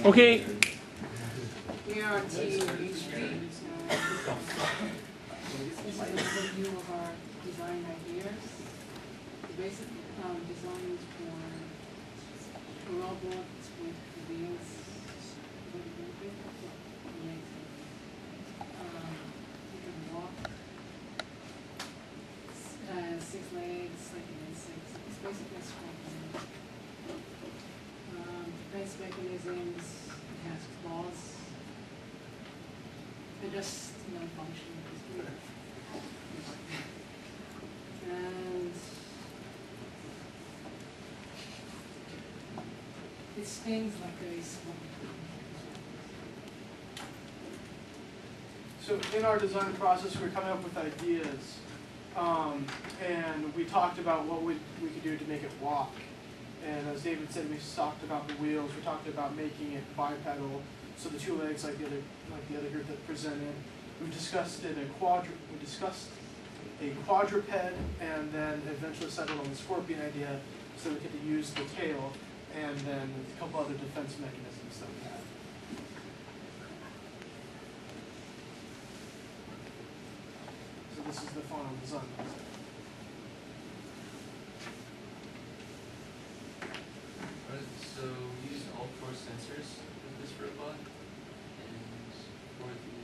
Okay. Here are T Street. This is an overview of our design ideas. The basic designs for robots with wheels. You can walk. 6 legs, like an insect. It's basically a scorpion. Defense mechanisms. It has claws. They're just non-functional. And it stings like a scorpion. So in our design process, we're coming up with ideas, and we talked about what we could do to make it walk. And as David said, we talked about the wheels. We talked about making it bipedal, so the 2 legs, like the other group that presented. We discussed a quadruped, and then eventually settled on the scorpion idea, so we could use the tail, and then a couple other defense mechanisms that we had. So this is the final design. So we used all 4 sensors with this robot, and for the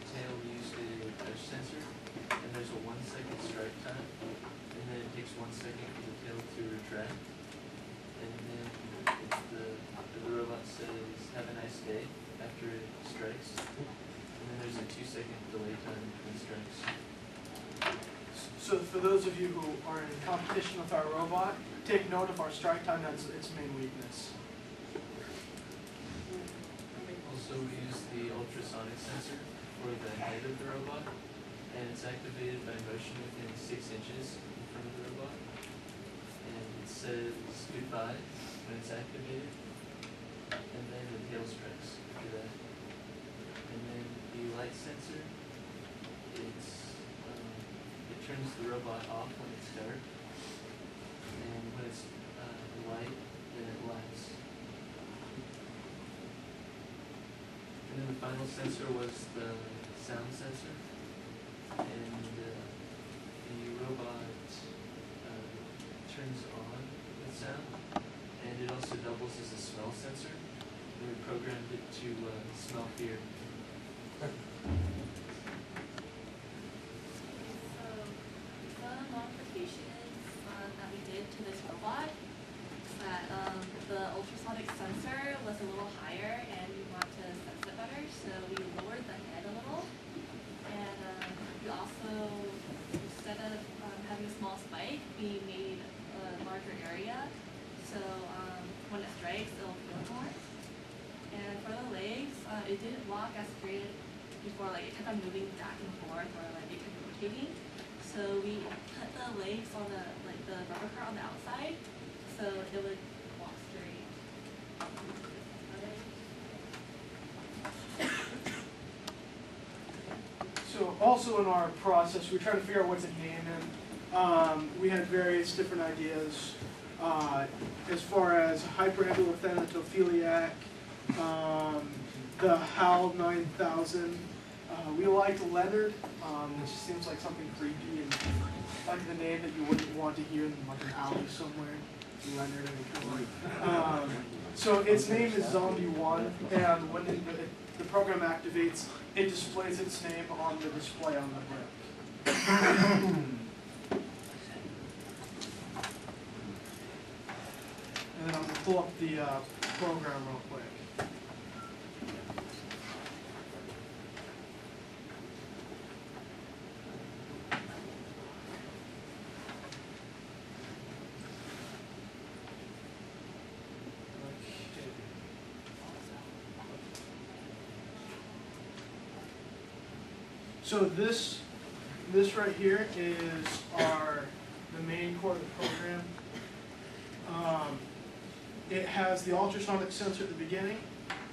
tail we used a touch sensor, and there's a 1-second strike time, and then it takes 1 second for the tail to retract, and then the robot says "have a nice day" after it strikes, and then there's a 2-second delay time between strikes. So for those of you who are in competition with our robot, take note of our strike time. That's its main weakness. Also, we use the ultrasonic sensor for the head of the robot, and it's activated by motion within 6 inches in front of the robot. And it says goodbye when it's activated, and then the tail strikes after that. And then the light sensor, it turns the robot off when it's dark, and when it's light, then it lights. And then the final sensor was the sound sensor, and the robot turns on with sound, and it also doubles as a smell sensor, and we programmed it to smell fear. That we did to this robot, that the ultrasonic sensor was a little higher and we want to sense it better, so we lowered the head a little, and we also, instead of having a small spike, we made a larger area, so when it strikes, it'll feel more. And for the legs, it didn't walk as straight before, like it kept on moving back and forth, or like it kept rotating. So we put the legs on the rubber car on the outside, so it would walk straight. So also in our process, we were trying to figure out what to name it. We had various different ideas as far as hyperambulatory thanatophiliac, the HAL 9000. We liked Leonard, which seems like something creepy and like the name that you wouldn't want to hear in like an alley somewhere. Leonard. So its name is Zombie 1, and when the program activates, it displays its name on the display on the brick. And then I'm going to pull up the program real quick. So this right here is the main core of the program. It has the ultrasonic sensor at the beginning,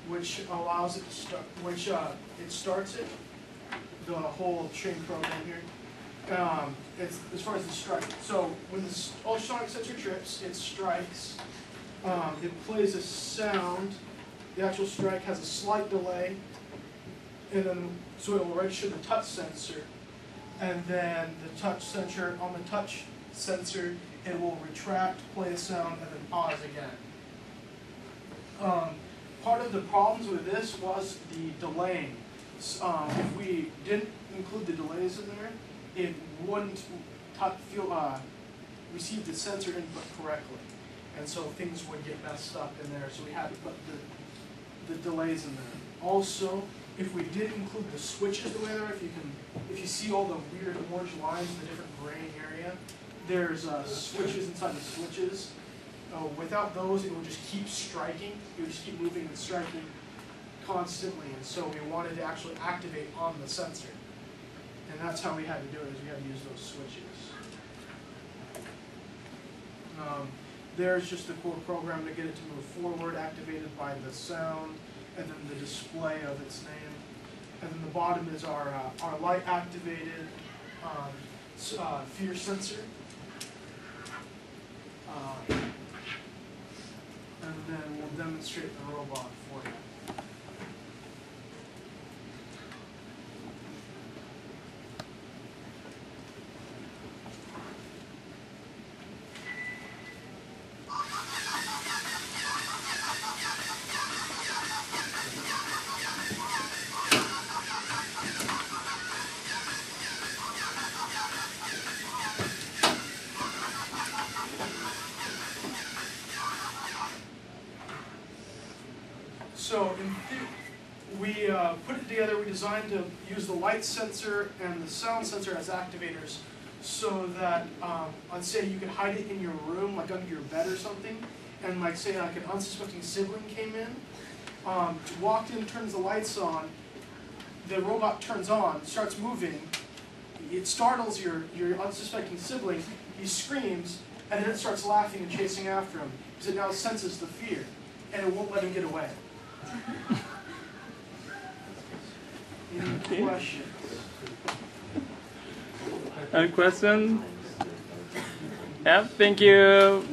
which allows it to start, it starts it, the whole train program here. It's as far as the strike. So when the ultrasonic sensor trips, it strikes. It plays a sound. The actual strike has a slight delay, and then so it will register the touch sensor, and then the touch sensor on the touch sensor it will retract, play a sound, and then pause again. Part of the problems with this was the delaying. If we didn't include the delays in there, it wouldn't receive the sensor input correctly, and so things would get messed up in there. So we had to put the delays in there. Also, if we did include the switches the way they are, if you see all the weird orange lines in the different gray area, there's switches inside the switches. Without those, it would just keep striking. It would just keep moving and striking constantly, and so we wanted to actually activate on the sensor. And that's how we had to do it, is we had to use those switches. There's just a core program to get it to move forward, activated by the sound, and then the display of its name. And then the bottom is our light activated fear sensor. And then we'll demonstrate the robot for you. So we put it together, we designed to use the light sensor and the sound sensor as activators so that, let's say you could hide it in your room, like under your bed or something, and like say like an unsuspecting sibling came in, walked in, turns the lights on, the robot turns on, starts moving, it startles your unsuspecting sibling, he screams, and then it starts laughing and chasing after him, because it now senses the fear, and it won't let him get away. Any questions? Any question? Yeah, thank you.